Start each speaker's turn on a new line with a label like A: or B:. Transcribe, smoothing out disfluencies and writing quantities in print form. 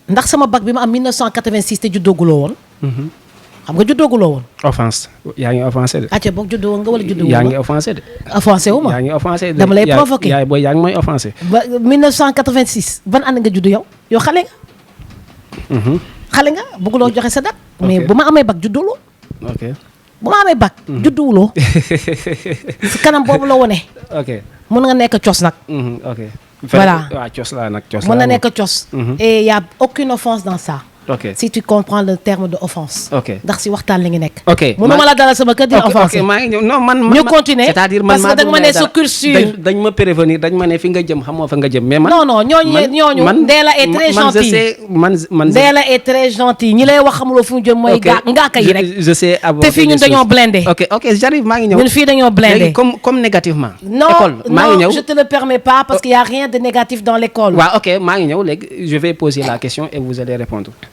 A: ndax sama bac bi ma am 1986 te juddooguloo woon. xam nga juddooguloo woon.
B: offense yaa ngi offensé de.
A: acca boog juddoo nga wala juddoo
B: yaa ngi offensé de.
A: offensé wu ma
B: yaa ngi offensé de.
A: dama lay provoqué
B: yaay booy yaa ngi may offensé.
A: ba 1986 ban année nga juddu yow xale nga. xale nga bëgguloo joxe sa date. mais bu ma amee bac judduwuloo.
B: ok
A: bu ma amee bac. judduwuloo. si kanam boobu la wone.
B: ok
A: mun nga nekk cos nag.
B: ok.
A: Voilà.
B: waaw cos laa nag cos
A: mun
B: laa
A: na nekk cos. et y a aucune offense dans ça.
B: ok
A: si tu comprends le terme de offense.
B: ok
A: ndax si waxtaan la ngi nekk.
B: ok
A: mënuma la dalal sama kër di offensé.
B: ok maa ngi ñëw non man.
A: ñu continuer
B: c'est-à-dire man
A: parce que da nga ma ne sa curseur.
B: dañ ma prévenir dañ ma ne fi nga jëm xamoo fa nga jëm mais man.
A: non non ñooñu Ndella est très gentil
B: man
A: Ndella est très gentil ñi lay wax xamuloo fu mu jëm mooy. ngaaka yi rek
B: je sais aborder
A: te fii ñun dañoo blindé.
B: ok j'arrive maa ngi ñëw.
A: ñun fii dañoo blindé
B: léegi comme négativement.
A: non
B: école maa ngi ñëw
A: non je te le permets pas parce qu'il y a rien de négatif dans l'école.
B: waaw ok maa ngi ñëw léegi je vais poser la question et vous allez répondre.